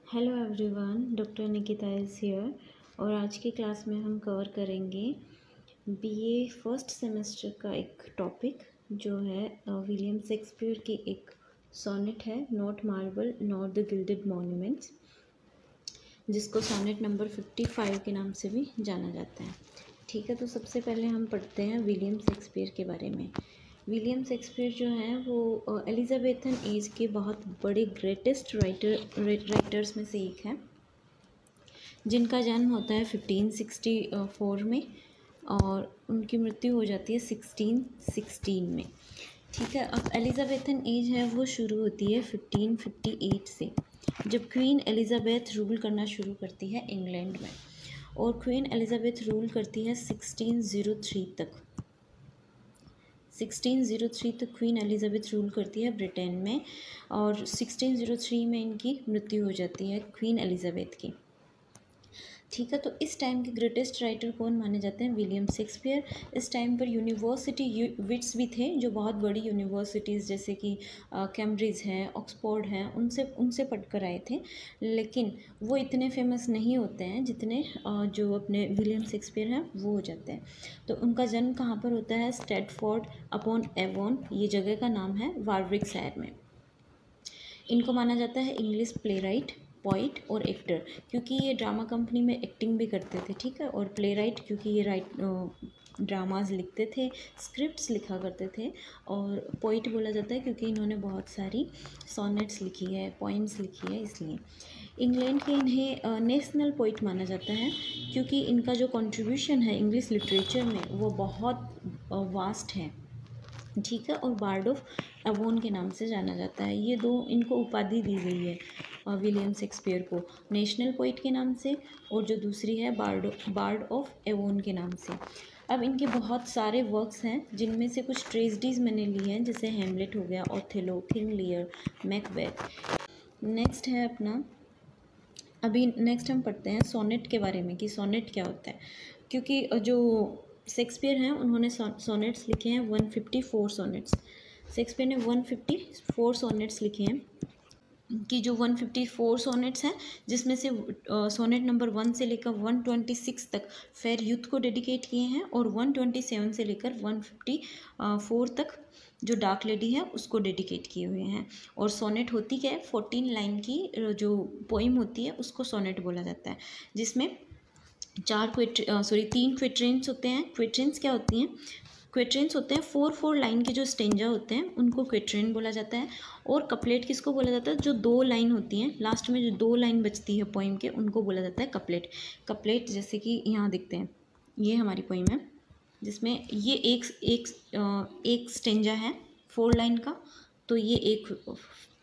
Hello everyone, doctor Nikita is here. और आज की क्लास में हम कवर करेंगे बीए फर्स्ट सेमेस्टर का एक टॉपिक जो है विलियम शेक्सपियर की एक सोनेट है, not marble not the gilded monuments, जिसको सोनेट नंबर 55 के नाम से भी जाना जाता है। ठीक है, तो सबसे पहले हम पढ़ते हैं विलियम शेक्सपियर के बारे में। विलियम शेक्सपियर जो हैं वो एलिजाबेथन एज के बहुत बड़े ग्रेटेस्ट राइटर्स में से एक हैं, जिनका जन्म होता है 1564 में और उनकी मृत्यु हो जाती है 1616 में। ठीक है, अब एलिजाबेथन एज है वो शुरू होती है 1558 से, जब क्वीन एलिजाबेथ रूल करना शुरू करती है इंग्लैंड में, और क्वीन एलिजाबेथ रूल करती है 1603 तक। 1603 तक क्वीन एलिजाबेथ रूल करती है ब्रिटेन में, और 1603 में इनकी मृत्यु हो जाती है क्वीन एलिजाबेथ की। ठीक है, तो इस टाइम के ग्रेटेस्ट राइटर कौन माने जाते हैं? William Shakespeare. इस टाइम पर यूनिवर्सिटी विट्स भी थे, जो बहुत बड़ी यूनिवर्सिटीज़ जैसे कि कैम्ब्रिज है, ऑक्सफोर्ड है, उनसे पढ़ कर आए थे, लेकिन वो इतने फेमस नहीं होते हैं जितने जो अपने विलियम शेक्सपियर हैं वो हो जाते हैं। तो उनका जन्म कहाँ पर होता है? स्टैटफोर्ड अपॉन एवोन, ये जगह का नाम है, वारविकशायर में। इनको माना जाता है इंग्लिश प्ले राइट, पोइट और एक्टर, क्योंकि ये ड्रामा कंपनी में एक्टिंग भी करते थे। ठीक है, और प्ले राइट क्योंकि ये ड्रामाज लिखते थे, स्क्रिप्ट्स लिखा करते थे, और पोइट बोला जाता है क्योंकि इन्होंने बहुत सारी सोनेट्स लिखी है, पोइम्स लिखी है, इसलिए। इंग्लैंड के इन्हें नेशनल पोइट माना जाता है, क्योंकि इनका जो कंट्रीब्यूशन है इंग्लिश लिटरेचर में वो बहुत वास्ट है। ठीक है, और बार्ड ऑफ एवोन के नाम से जाना जाता है। ये दो इनको उपाधि दी गई है विलियम शेक्सपियर को, नेशनल पोइट के नाम से, और जो दूसरी है बार्ड ऑफ एवोन के नाम से। अब इनके बहुत सारे वर्क्स हैं, जिनमें से कुछ ट्रेजेडीज़ मैंने ली हैं, जैसे हेमलेट हो गया, Othello, King Lear, Macbeth. Next है अपना, अभी नेक्स्ट हम पढ़ते हैं सोनेट के बारे में कि सोनेट क्या होता है, क्योंकि जो शेक्सपियर हैं उन्होंने सोनेट्स लिखे हैं 154 सोनेट्स। शेक्सपियर ने 154 सोनेट्स लिखे हैं, कि जो 154 सोनेट्स हैं, जिसमें से सोनेट नंबर 1 से लेकर 126 तक फेयर यूथ को डेडिकेट किए हैं, और 127 से लेकर 154 तक जो डार्क लेडी है उसको डेडिकेट किए हुए हैं। और सोनेट होती क्या है? 14 लाइन की जो पोइम होती है उसको सोनेट बोला जाता है, जिसमें 3 क्वेट्रेंस होते हैं। क्वेट्रेंस क्या होती हैं? क्वेट्रेंस होते हैं 4 लाइन के जो स्टेंजा होते हैं उनको क्वेट्रेन बोला जाता है। और कपलेट किसको बोला जाता है? जो 2 लाइन होती हैं, लास्ट में जो 2 लाइन बचती है पोइम के, उनको बोला जाता है कपलेट। कपलेट जैसे कि यहाँ दिखते हैं, ये हमारी पोइम है, जिसमें ये एक स्टेंजा है 4 लाइन का, तो ये एक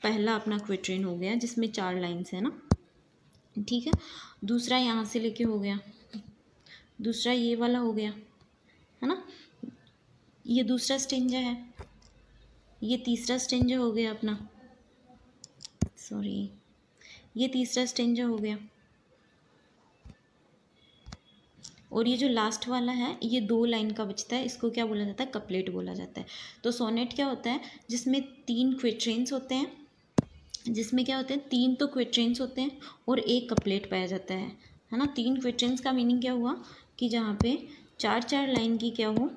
पहला अपना क्वेट्रेन हो गया, जिसमें 4 लाइन्स है ना। ठीक है, दूसरा यहाँ से लेके हो गया, दूसरा ये वाला हो गया, है ना, ये दूसरा स्टेंजा है, ये तीसरा स्टेंजा हो गया अपना, सॉरी, ये तीसरा स्टेंजा हो गया, और ये जो लास्ट वाला है ये 2 लाइन का बचता है, इसको क्या बोला जाता है? कपलेट बोला जाता है। तो सोनेट क्या होता है? जिसमें 3 क्वेट्रेंस होते हैं, जिसमें क्या होते हैं? 3 तो क्वेट्रेंस होते हैं और एक कपलेट पाया जाता है ना। 3 क्वेट्रेंस का मीनिंग क्या हुआ? कि जहाँ पे 4 लाइन की क्या हो,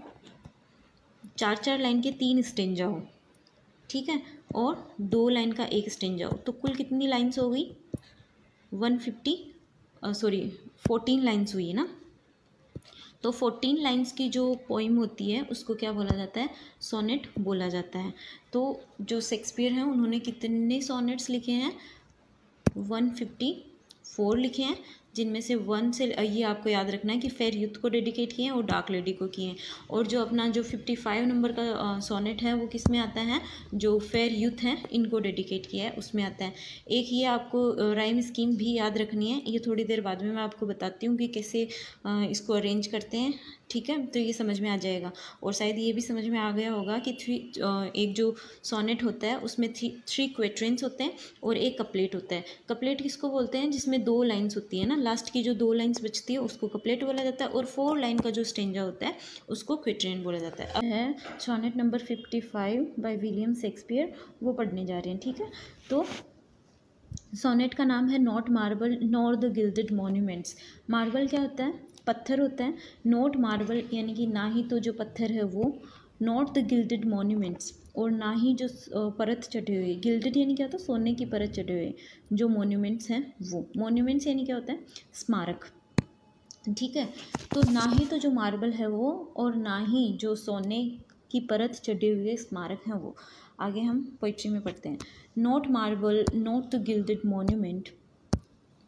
4 लाइन के 3 स्टेंजा हो, ठीक है, और 2 लाइन का एक स्टेंजा हो, तो कुल कितनी लाइन्स हो गई? 14 लाइन्स हुई ना। तो 14 लाइन्स की जो पोइम होती है उसको क्या बोला जाता है? सोनेट बोला जाता है। तो जो शेक्सपियर हैं उन्होंने कितने सोनेट्स लिखे हैं? 154 लिखे हैं, जिनमें से 1 से ये आपको याद रखना है कि फेयर यूथ को डेडिकेट किए हैं और डार्क लेडी को किए हैं। और जो अपना जो 55 नंबर का सोनेट है वो किस में आता है? जो फेयर यूथ हैं इनको डेडिकेट किया है उसमें आता है। एक ये आपको राइम स्कीम भी याद रखनी है, ये थोड़ी देर बाद में मैं आपको बताती हूँ कि कैसे इसको अरेंज करते हैं। ठीक है, तो ये समझ में आ जाएगा। और शायद ये भी समझ में आ गया होगा कि एक जो सोनेट होता है उसमें 3 क्वेट्रेंस होते हैं और एक कपलेट होता है। कपलेट किसको बोलते हैं? जिसमें 2 लाइन्स होती है ना, लास्ट की जो 2 लाइन्स बचती है उसको कपलेट बोला जाता है, और 4 लाइन का जो स्टेंजा होता है उसको क्वेट्रेन बोला जाता है। अब है sonnet number 55 by William Shakespeare, वो पढ़ने जा रहे हैं। ठीक है, तो सोनेट का नाम है not marble nor the gilded monuments. Marble क्या होता है? पत्थर होता है। नॉट मार्बल यानी कि ना ही तो जो पत्थर है वो, नॉट द गिल्डेड मॉन्यूमेंट्स और ना ही जो परत चढ़े हुए, गिल्डेड यानी क्या होता है? सोने की परत चढ़े हुए जो मॉन्यूमेंट्स हैं वो। मॉन्यूमेंट्स यानी क्या होता है? स्मारक। ठीक है, तो ना ही तो जो मार्बल है वो और ना ही जो सोने की परत चढ़े हुए स्मारक हैं वो। आगे हम पोइट्री में पढ़ते हैं। Not marble not the gilded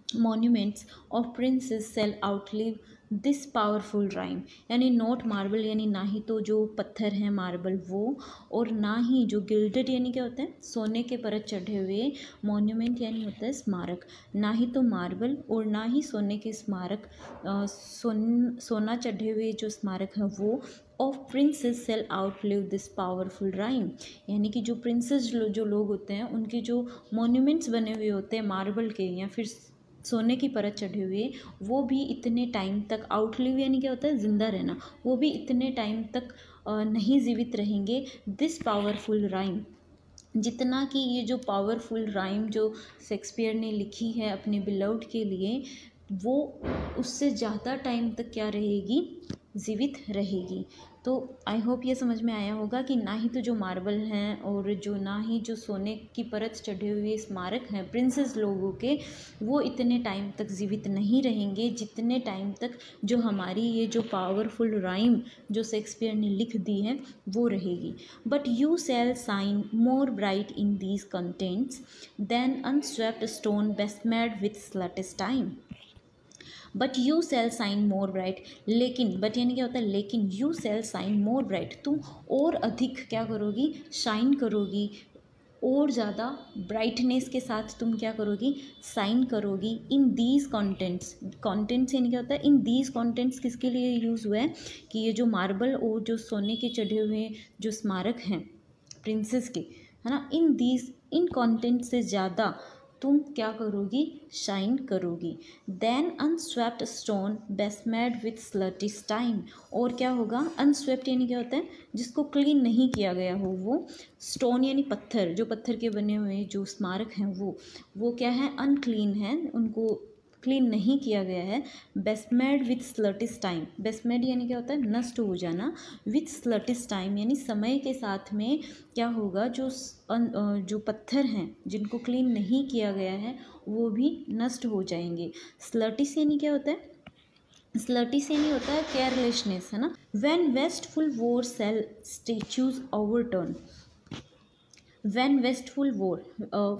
monuments of princes shall outlive this powerful rhyme. यानी नॉट मार्बल यानी ना ही तो जो पत्थर हैं मार्बल वो, और ना ही जो गिल्डेड यानी क्या होता है? सोने के परत चढ़े हुए, मॉन्यूमेंट यानी होता है स्मारक। ना ही तो मार्बल और ना ही सोने के स्मारक, सोना चढ़े हुए जो स्मारक हैं वो, of princes shall outlive this powerful rhyme. यानी कि जो प्रिंसेस जो लोग होते हैं उनके जो मॉन्यूमेंट्स बने हुए होते हैं मार्बल के या फिर सोने की परत चढ़े हुए, वो भी इतने टाइम तक, आउटलिव यानी क्या होता है? जिंदा रहना, वो भी इतने टाइम तक नहीं जीवित रहेंगे। दिस पावरफुल राइम, जितना कि ये जो पावरफुल राइम जो शेक्सपियर ने लिखी है अपने बिलव्ड के लिए, वो उससे ज़्यादा टाइम तक क्या रहेगी? जीवित रहेगी। तो आई होप ये समझ में आया होगा कि ना ही तो जो मार्बल हैं और जो ना ही जो सोने की परत चढ़े हुए स्मारक हैं प्रिंसेस लोगों के, वो इतने टाइम तक जीवित नहीं रहेंगे जितने टाइम तक जो हमारी ये जो पावरफुल राइम जो शेक्सपियर ने लिख दी है वो रहेगी। But you shall shine more bright in these contents than unswept stone besmeared with sluttish time. But you shall shine more bright, लेकिन बट यानी क्या होता है? लेकिन you shall shine more bright, तुम और अधिक क्या करोगी? शाइन करोगी, और ज़्यादा ब्राइटनेस के साथ तुम क्या करोगी? साइन करोगी। इन दीज कॉन्टेंट्स, कॉन्टेंट्स यानी क्या होता है? इन दीज कॉन्टेंट्स किसके लिए यूज़ हुआ है? कि ये जो मार्बल और जो सोने के चढ़े हुए जो स्मारक हैं प्रिंसेस के, है ना, इन कॉन्टेंट से ज़्यादा तुम क्या करोगी? शाइन करोगी। Than unswept stone besmeared with sluttish time, और क्या होगा? अनस्वेप्ट यानी क्या होता है? जिसको क्लीन नहीं किया गया हो वो, स्टोन यानी पत्थर, जो पत्थर के बने हुए जो स्मारक हैं वो क्या है? अनक्लीन है, उनको क्लीन नहीं किया गया है। बेस्मेड विथ स्लटिस टाइम, बेस्मेड यानी क्या होता है? नष्ट हो जाना। विथ स्लटिस टाइम यानी समय के साथ में क्या होगा? जो पत्थर हैं जिनको क्लीन नहीं किया गया है वो भी नष्ट हो जाएंगे। स्लटिस यानी क्या होता है? स्लटिस यानी होता है केयरलेसनेस, है ना। When wasteful war shall statues overturn, when wasteful war,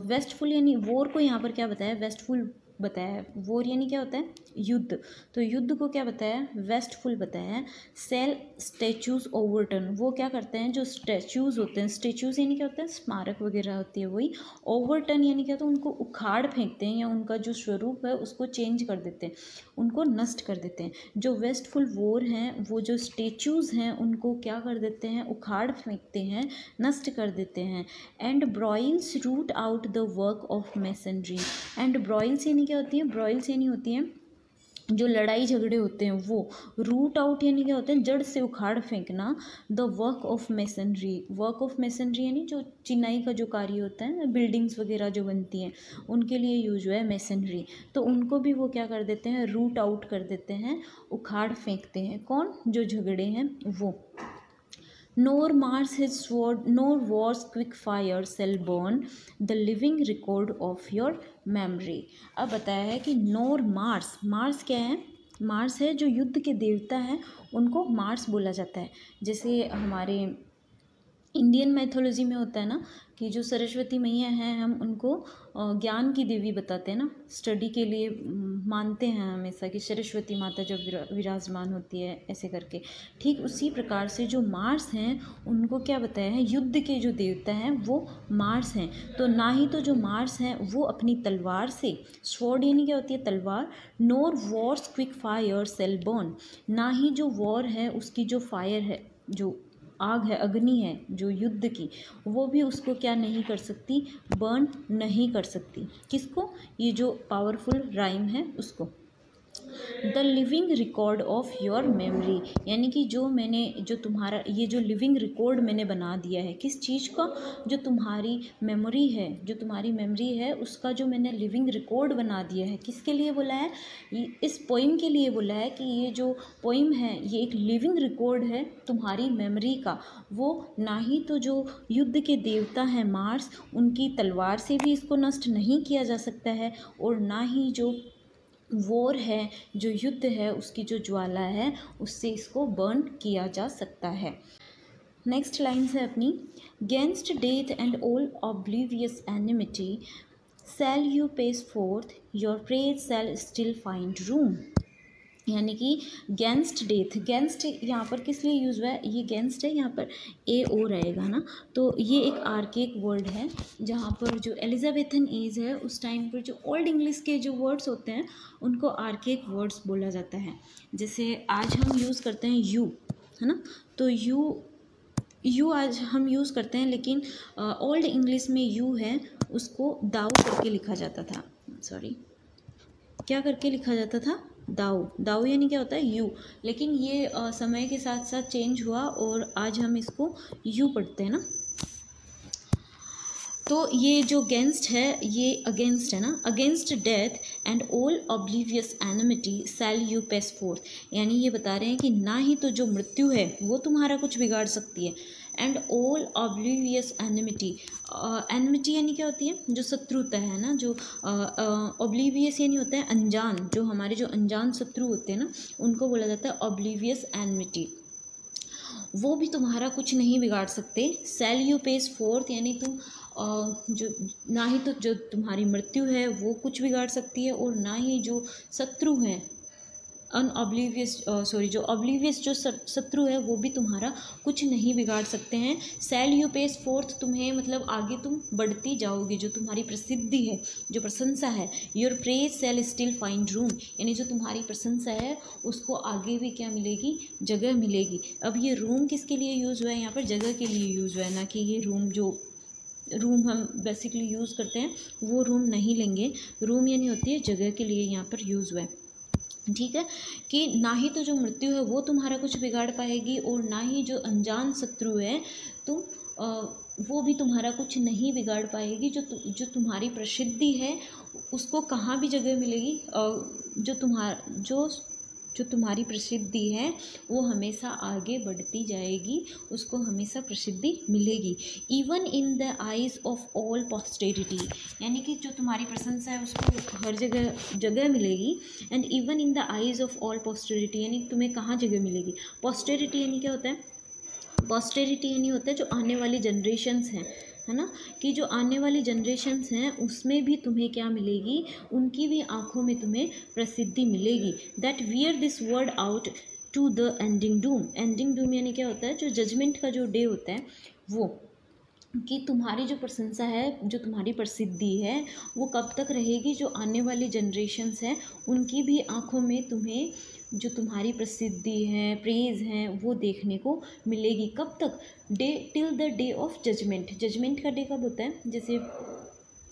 wasteful यानी वोर को यहाँ पर क्या बताया? वेस्टफुल बताया है। वोर यानी क्या होता है? युद्ध। तो युद्ध को क्या बताया? वेस्टफुल बताया है। सेल स्टेच्यूज ओवरटर्न, वो क्या करते हैं? जो स्टेच्यूज होते हैं, स्टेच्यूज यानी क्या होता है? स्मारक वगैरह होती है वही। ओवरटर्न यानी क्या होता है? उनको उखाड़ फेंकते हैं या उनका जो स्वरूप है उसको चेंज कर देते हैं, उनको नष्ट कर देते हैं। जो वेस्टफुल वोर हैं वो जो स्टेच्यूज हैं उनको क्या कर देते हैं? उखाड़ फेंकते हैं, नष्ट कर देते हैं। And broils root out the work of masonry, and broils यानी क्या होती है? ब्रॉइल्स यानी होती हैं जो लड़ाई झगड़े होते हैं वो। रूट आउट यानी क्या होता है? जड़ से उखाड़ फेंकना। The work of masonry, work of masonry यानी जो चिनाई का जो कार्य होता है ना, बिल्डिंग्स वगैरह जो बनती हैं उनके लिए यूज हुआ है मैसनरी। तो उनको भी वो क्या कर देते हैं? रूट आउट कर देते हैं, उखाड़ फेंकते हैं। कौन? जो झगड़े हैं वो। Nor Mars his sword, nor war's quick fire shall burn the living record of your memory। अब बताया है कि नोर मार्स, मार्स क्या है? मार्स है जो युद्ध के देवता हैं, उनको मार्स बोला जाता है। जैसे हमारे इंडियन मैथोलॉजी में होता है ना कि जो सरस्वती मैया हैं हम उनको ज्ञान की देवी बताते हैं ना, स्टडी के लिए मानते हैं हमेशा कि सरस्वती माता जब विराजमान होती है ऐसे करके। ठीक उसी प्रकार से जो मार्स हैं उनको क्या बताया है? युद्ध के जो देवता हैं वो मार्स हैं। तो ना ही तो जो मार्स हैं वो अपनी तलवार से, स्वॉर्ड यानी क्या होती है? तलवार। Nor war's quick fire shall burn, ना ही जो वॉर है उसकी जो फायर है, जो आग है, अग्नि है जो युद्ध की, वो भी उसको क्या नहीं कर सकती? बर्न नहीं कर सकती। किसको? ये जो पावरफुल राइम है उसको। The living record of your memory, यानी कि जो तुम्हारा ये जो लिविंग रिकॉर्ड मैंने बना दिया है, किस चीज़ का, जो तुम्हारी मेमोरी है, जो तुम्हारी मेमोरी है उसका जो मैंने लिविंग रिकॉर्ड बना दिया है। किसके लिए बोला है? इस पोइम के लिए बोला है कि ये जो पोइम है ये एक लिविंग रिकॉर्ड है तुम्हारी मेमोरी का। वो ना ही तो जो युद्ध के देवता हैं मार्स, उनकी तलवार से भी इसको नष्ट नहीं किया जा सकता है, और ना ही जो वॉर है, जो युद्ध है, उसकी जो ज्वाला है उससे इसको बर्न किया जा सकता है। नेक्स्ट लाइन्स है अपनी, गेंस्ट death and all oblivious enmity shall you pace fourth, your praise shall still find room. यानी कि गेंस्ट डेथ, गेंस्ट यहाँ पर किस लिए यूज़ हुआ है? ये गेंस्ट है, यहाँ पर ए ओ रहेगा ना, तो ये एक आर्केक वर्ड है जहाँ पर जो एलिजाबेथन एज है उस टाइम पर जो ओल्ड इंग्लिश के जो वर्ड्स होते हैं उनको आर्केक वर्ड्स बोला जाता है। जैसे आज हम यूज़ करते हैं यू, है ना, तो यू आज हम यूज़ करते हैं, लेकिन ओल्ड इंग्लिश में यू है उसको दाऊ करके लिखा जाता था। सॉरी, क्या करके लिखा जाता था? दाऊ। दाऊ यानी क्या होता है? यू। लेकिन ये समय के साथ साथ चेंज हुआ और आज हम इसको यू पढ़ते हैं ना। तो ये जो गेंस्ट है ये अगेंस्ट है ना, against death and all oblivious enmity shall you pace forth. यानी ये बता रहे हैं कि ना ही तो जो मृत्यु है वो तुम्हारा कुछ बिगाड़ सकती है, and all oblivious enmity, enmity यानी क्या होती है? जो शत्रुता है ना, जो ऑब्लिवियस यानी होता है अनजान, जो हमारे जो अनजान शत्रु होते हैं ना उनको बोला जाता है ऑब्लिवियस एनिमिटी। वो भी तुम्हारा कुछ नहीं बिगाड़ सकते। शैल यू पेस फोर्थ यानी तुम जो ना ही तो जो तुम्हारी मृत्यु है वो कुछ बिगाड़ सकती है, और ना ही जो शत्रु है अनऑब्लिवियस जो ऑब्लिवियस जो शत्रु है वो भी तुम्हारा कुछ नहीं बिगाड़ सकते हैं। शैल यू पेस फोर्थ, तुम्हें मतलब आगे तुम बढ़ती जाओगे, जो तुम्हारी प्रसिद्धि है, जो प्रशंसा है, your praise shall still find room, यानी जो तुम्हारी प्रशंसा है उसको आगे भी क्या मिलेगी? जगह मिलेगी। अब ये रूम किसके लिए यूज़ हुआ है? यहाँ पर जगह के लिए यूज़ हुआ है, ना कि ये रूम जो रूम हम बेसिकली यूज़ करते हैं वो रूम नहीं लेंगे। रूम यानी होती है जगह के लिए यहाँ पर यूज़ हुआ है। ठीक है, कि ना ही तो जो मृत्यु है वो तुम्हारा कुछ बिगाड़ पाएगी, और ना ही जो अनजान शत्रु है तुम वो भी तुम्हारा कुछ नहीं बिगाड़ पाएगी। जो तुम्हारी प्रसिद्धि है उसको कहाँ भी जगह मिलेगी, जो तुम्हारी प्रसिद्धि है वो हमेशा आगे बढ़ती जाएगी, उसको हमेशा प्रसिद्धि मिलेगी। Even in the eyes of all posterity, यानी कि जो तुम्हारी प्रशंसा है उसको हर जगह मिलेगी। And even in the eyes of all posterity, यानी तुम्हें कहाँ जगह मिलेगी? पोस्टेरिटी यानी क्या होता है? पोस्टेरिटी यानी होता है जो आने वाली जनरेशन्स हैं, है ना, कि जो आने वाली जनरेशन्स हैं उसमें भी तुम्हें क्या मिलेगी? उनकी भी आंखों में तुम्हें प्रसिद्धि मिलेगी। That wear this world out to the ending doom. Ending doom यानी क्या होता है? जो जजमेंट का जो डे होता है वो, कि तुम्हारी जो प्रशंसा है, जो तुम्हारी प्रसिद्धि है वो कब तक रहेगी? जो आने वाली जनरेशन्स हैं उनकी भी आंखों में तुम्हें जो तुम्हारी प्रसिद्धि है, प्रेज़ है, वो देखने को मिलेगी। कब तक? Day till the day of judgment. Judgment का डे कब होता है? जैसे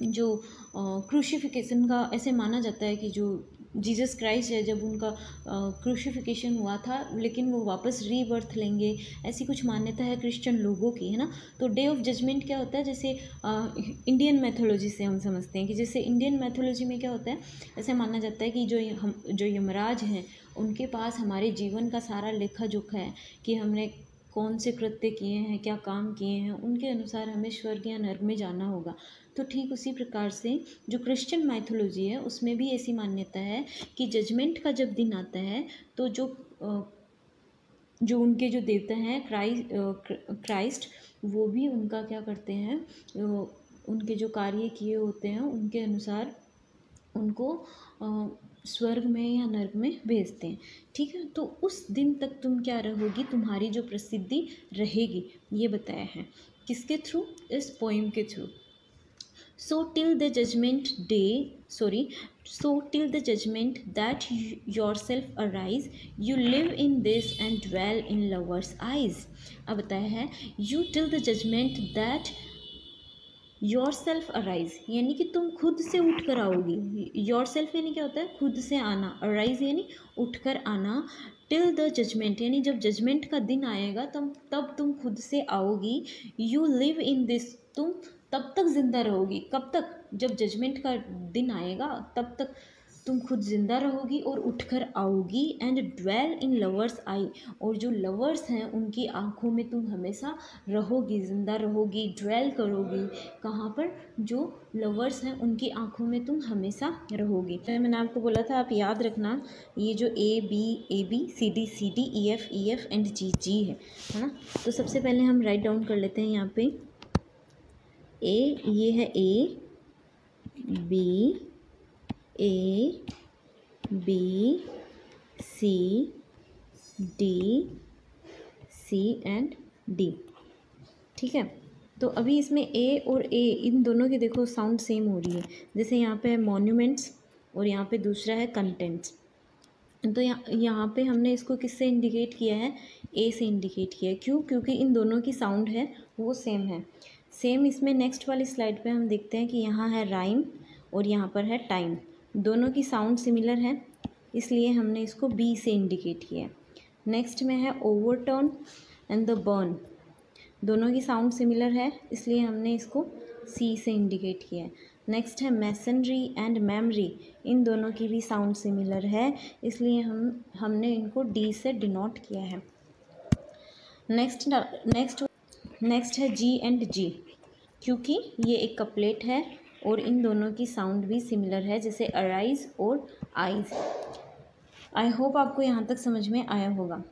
जो क्रूसिफिकेशन का ऐसे माना जाता है कि जो जीसस क्राइस्ट है जब उनका क्रूसिफिकेशन हुआ था लेकिन वो वापस रीबर्थ लेंगे, ऐसी कुछ मान्यता है क्रिश्चियन लोगों की, है ना। तो डे ऑफ जजमेंट क्या होता है? जैसे इंडियन मैथोलॉजी से हम समझते हैं कि जैसे इंडियन मैथोलॉजी में क्या होता है, ऐसे माना जाता है कि जो यमराज हैं उनके पास हमारे जीवन का सारा लेखा जोखा है कि हमने कौन से कृत्य किए हैं, क्या काम किए हैं, उनके अनुसार हमें स्वर्ग या नर्क में जाना होगा। तो ठीक उसी प्रकार से जो क्रिश्चियन माइथोलॉजी है उसमें भी ऐसी मान्यता है कि जजमेंट का जब दिन आता है तो जो उनके जो देवता हैं क्राइस्ट, वो भी उनका क्या करते हैं? उनके जो कार्य किए होते हैं उनके अनुसार उनको स्वर्ग में या नर्क में भेजते हैं। ठीक है, तो उस दिन तक तुम क्या रहोगी? तुम्हारी जो प्रसिद्धि रहेगी, ये बताया है किसके थ्रू? इस पोइम के through. So till the judgment that yourself arise, you live in this and dwell in lovers' eyes। अब बताया है you till the judgment that your self arise यानी कि तुम खुद से उठ कर आओगी। योर सेल्फ यानी क्या होता है, खुद से आना। अराइज यानी उठ कर आना। टिल द जजमेंट यानी जब जजमेंट का दिन आएगा तब तुम खुद से आओगी। यू लिव इन दिस, तुम तब तक जिंदा रहोगी। कब तक, जब जजमेंट का दिन आएगा तब तक तुम खुद जिंदा रहोगी और उठकर आओगी। एंड ड्वेल इन लवर्स आई, और जो लवर्स हैं उनकी आंखों में तुम हमेशा रहोगी, जिंदा रहोगी, ड्वेल करोगी। कहाँ पर, जो लवर्स हैं उनकी आंखों में तुम हमेशा रहोगी। तो मैंने आपको बोला था आप याद रखना, ये जो A B C D E F and G है ना। तो सबसे पहले हम राइट डाउन कर लेते हैं यहाँ पे। ये है A B C and D. ठीक है, तो अभी इसमें ए और ए इन दोनों की देखो साउंड सेम हो रही है। जैसे यहाँ पे है मॉन्यूमेंट्स और यहाँ पे दूसरा है कंटेंट्स। तो यहाँ पे हमने इसको किससे इंडिकेट किया है, ए से इंडिकेट किया है। क्यों, क्योंकि इन दोनों की साउंड है वो सेम है। सेम इसमें नेक्स्ट वाली स्लाइड पे हम देखते हैं कि यहाँ है राइम और यहाँ पर है टाइम। दोनों की साउंड सिमिलर है, इसलिए हमने इसको बी से इंडिकेट किया है। नेक्स्ट में है ओवरटर्न एंड द बर्न। दोनों की साउंड सिमिलर है, इसलिए हमने इसको सी से इंडिकेट किया है। नेक्स्ट है मैसनरी एंड मेमरी। इन दोनों की भी साउंड सिमिलर है, इसलिए हमने इनको डी से डिनोट किया है। नेक्स्ट है जी एंड जी, क्योंकि ये एक कपलेट है और इन दोनों की साउंड भी सिमिलर है, जैसे अराइज और आइज। आई होप आपको यहाँ तक समझ में आया होगा।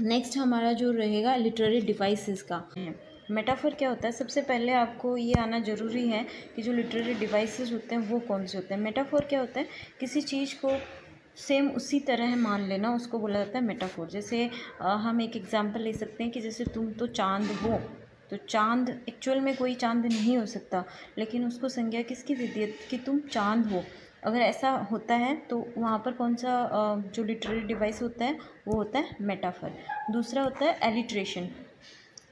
नेक्स्ट हमारा जो रहेगा लिटरेरी डिवाइसेस का। मेटाफर क्या होता है, सबसे पहले आपको ये आना ज़रूरी है कि जो लिटरेरी डिवाइसेस होते हैं वो कौन से होते हैं। मेटाफर क्या होता है, किसी चीज़ को सेम उसी तरह मान लेना, उसको बोला जाता है मेटाफोर। जैसे हम एक एग्जांपल ले सकते हैं कि जैसे तुम तो चांद हो, तो चांद एक्चुअल में कोई चांद नहीं हो सकता, लेकिन उसको संज्ञा किसकी दे दी कि तुम चांद हो। अगर ऐसा होता है तो वहाँ पर कौन सा जो लिटरेरी डिवाइस होता है वो होता है मेटाफर। दूसरा होता है एलिट्रेशन।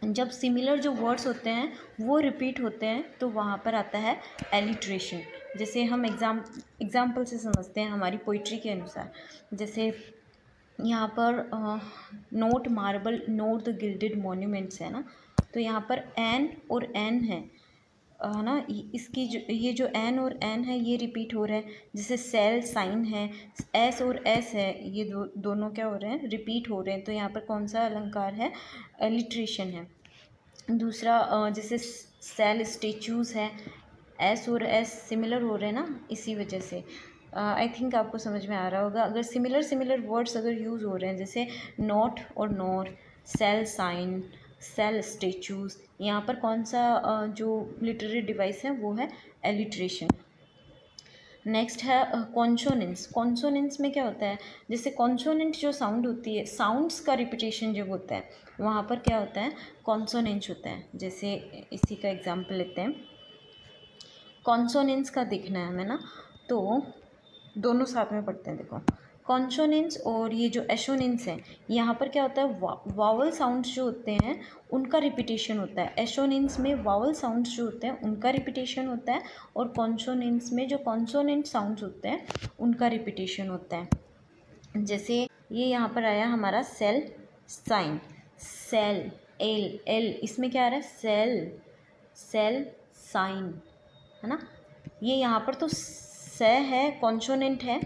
जब सिमिलर जो वर्ड्स होते हैं वो रिपीट होते हैं तो वहाँ पर आता है एलिट्रेशन। जैसे हम एग्जाम्पल से समझते हैं हमारी पोइट्री के अनुसार। जैसे यहाँ पर note marble note the gilded monuments है ना, तो यहाँ पर एन और एन है ना, इसकी जो ये जो एन और एन है ये रिपीट हो रहा है। जैसे सेल साइन है, एस और एस है, ये दोनों क्या हो रहे हैं, रिपीट हो रहे हैं। तो यहाँ पर कौन सा अलंकार है, एलिट्रेशन है। दूसरा जैसे सेल स्टेच्यूज़ है, एस और एस सिमिलर हो रहे हैं ना, इसी वजह से आई थिंक आपको समझ में आ रहा होगा। अगर सिमिलर वर्ड्स अगर यूज़ हो रहे हैं, जैसे नॉट और नॉर, सेल साइन, सेल स्टेच्यूज़, यहाँ पर कौन सा जो लिटरेरी डिवाइस है वो है एलिट्रेशन। नेक्स्ट है कॉन्सोनेंट्स। कॉन्सोनेंट्स में क्या होता है, जैसे कॉन्सोनेंट जो साउंड होती है, साउंड्स का रिपीटेशन जब होता है वहाँ पर क्या होता है, कॉन्सोनेंट्स होता है। जैसे इसी का एग्जांपल लेते हैं, कॉन्सोनेंट्स का देखना है हमें ना, तो दोनों साथ में पढ़ते हैं। देखो कॉन्सोनेंट्स और ये जो एशोनेंट्स हैं, यहाँ पर क्या होता है, वावल साउंड्स जो होते हैं उनका रिपीटेशन होता है। एशोनेंट्स में वावल साउंड्स जो होते हैं उनका रिपीटेशन होता है, और कॉन्सोनेंट्स में जो कॉन्सोनेंट साउंड्स होते हैं उनका रिपीटेशन होता है। जैसे ये यहाँ पर आया हमारा shall sign, shall L L, इसमें क्या आ रहा है, सेल साइन है ना। ये यहाँ पर तो स है, कॉन्सोनेंट है,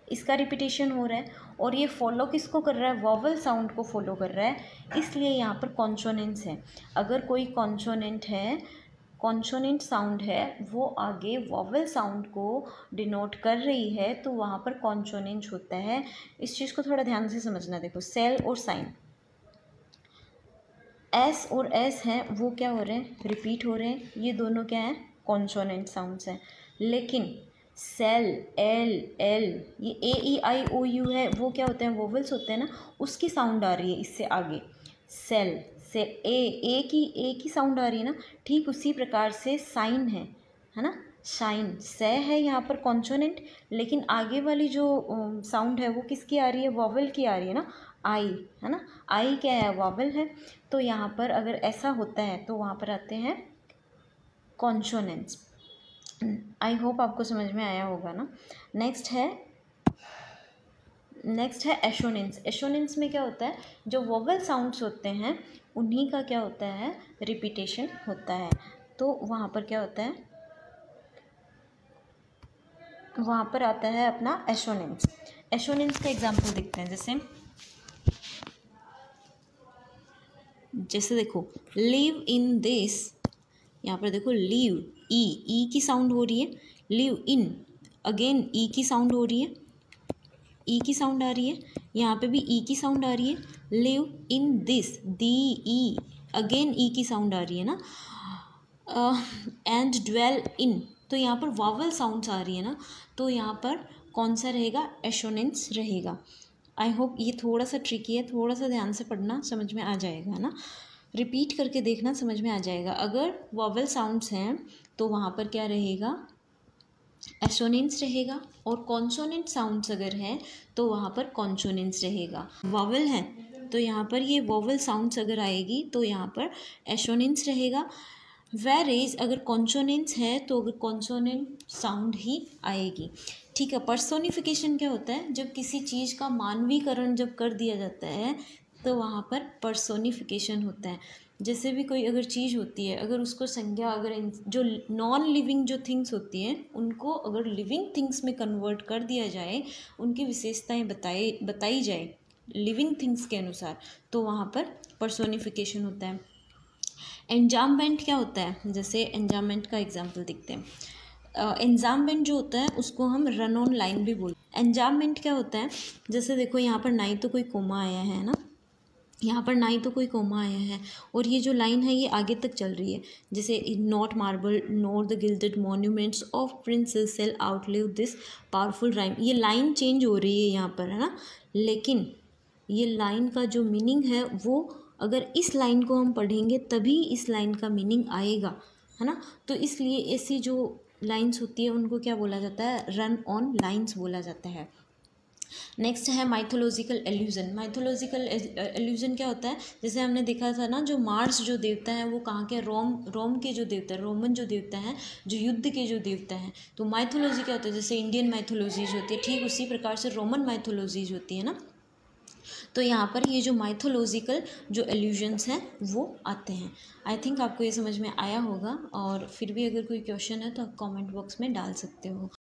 इसका रिपीटेशन हो रहा है, और ये फॉलो किसको कर रहा है, वॉवल साउंड को फॉलो कर रहा है, इसलिए यहाँ पर कॉन्सोनेंट्स है। अगर कोई कॉन्सोनेंट है, कॉन्सोनेंट साउंड है, वो आगे वॉवल साउंड को डिनोट कर रही है, तो वहाँ पर कॉन्सोनेंट होता है। इस चीज़ को थोड़ा ध्यान से समझना। देखो सेल और साइन, एस और एस हैं, वो क्या हो रहे हैं, रिपीट हो रहे हैं, ये दोनों क्या हैं, कॉन्सोनेंट साउंड्स हैं। लेकिन सेल एल एल, ये ए ई आई ओ यू है, वो क्या होते हैं, वोवल्स होते हैं ना, उसकी साउंड आ रही है इससे आगे। सेल से ए की साउंड आ रही है ना, ठीक उसी प्रकार से साइन है ना, शाइन से है यहाँ पर कॉन्सोनेंट, लेकिन आगे वाली जो साउंड है वो किसकी आ रही है, वॉवल की आ रही है ना, आई है ना, आई क्या है, वॉवल है। तो यहाँ पर अगर ऐसा होता है तो वहाँ पर आते हैं कॉन्सोनेंट्स। आई होप आपको समझ में आया होगा ना। नेक्स्ट है एशोनेंस। एशोनेंस में क्या होता है, जो वोवल साउंड्स होते हैं उन्हीं का क्या होता है, रिपीटेशन होता है। तो वहाँ पर क्या होता है, वहाँ पर आता है अपना एशोनेंस। एशोनेंस का एग्जाम्पल देखते हैं। जैसे देखो, लिव इन दिस, यहाँ पर देखो लिव, ई की साउंड हो रही है। लिव इन, अगेन ई की साउंड हो रही है, ई की साउंड आ रही है। यहाँ पे भी ई की साउंड आ रही है। Live in this, the E, again E की साउंड आ रही है ना। एंड ड्वेल इन, तो यहाँ पर वावल साउंड्स आ रही है ना, तो यहाँ पर कौन सा रहेगा, एशोनेंस रहेगा। आई होप ये थोड़ा सा ट्रिकी है, थोड़ा सा ध्यान से पढ़ना, समझ में आ जाएगा ना। रिपीट करके देखना, समझ में आ जाएगा। अगर वावल साउंड्स हैं तो वहाँ पर क्या रहेगा, एशोनेंस रहेगा। और कॉन्सोनेंट साउंड्स अगर हैं तो वहाँ पर कॉन्सोनेंस रहेगा। वावल है तो यहाँ पर ये वावल साउंड्स अगर आएगी तो यहाँ पर एशोनेंस रहेगा। वेरेज अगर कॉन्सोनेंट्स है तो अगर कॉन्सोनेंट साउंड ही आएगी। ठीक है। पर्सोनिफिकेशन क्या होता है, जब किसी चीज़ का मानवीकरण जब कर दिया जाता है तो वहाँ पर पर्सोनिफिकेशन होता है। जैसे भी कोई अगर चीज़ होती है, अगर उसको संज्ञा, अगर जो नॉन लिविंग जो थिंग्स होती हैं उनको अगर लिविंग थिंग्स में कन्वर्ट कर दिया जाए, उनकी विशेषताएं बताई जाए लिविंग थिंग्स के अनुसार, तो वहाँ पर पर्सोनिफिकेशन होता है। एंजाममेंट क्या होता है, जैसे एंजाममेंट का एग्जांपल देखते हैं। एंजाममेंट जो होता है उसको हम रन ऑन लाइन भी बोलते हैं। एंजाममेंट क्या होता है, जैसे देखो यहाँ पर ना ही तो कोई कोमा आया है ना, यहाँ पर ना ही तो कोई कोमा आया है और ये जो लाइन है ये आगे तक चल रही है। जैसे not marble nor the gilded monuments of princes shall outlive this powerful rhyme, ये लाइन चेंज हो रही है यहाँ पर, है ना। लेकिन ये लाइन का जो मीनिंग है वो, अगर इस लाइन को हम पढ़ेंगे तभी इस लाइन का मीनिंग आएगा, है ना। तो इसलिए ऐसी जो लाइंस होती है उनको क्या बोला जाता है, रन ऑन लाइंस बोला जाता है। नेक्स्ट है माइथोलॉजिकल एल्यूजन। माइथोलॉजिकल एल्यूजन क्या होता है, जैसे हमने देखा था ना, जो मार्स जो देवता है वो कहाँ के, रोम के जो देवता है, रोमन जो देवता है, जो युद्ध के जो देवता हैं। तो माइथोलॉजी क्या होता है, जैसे इंडियन माइथोलॉजीज होती है, ठीक उसी प्रकार से रोमन माइथोलॉजीज होती है ना। तो यहाँ पर ये जो माइथोलॉजिकल जो एल्यूजन्स हैं वो आते हैं। आई थिंक आपको ये समझ में आया होगा, और फिर भी अगर कोई क्वेश्चन है तो आप कमेंट बॉक्स में डाल सकते हो।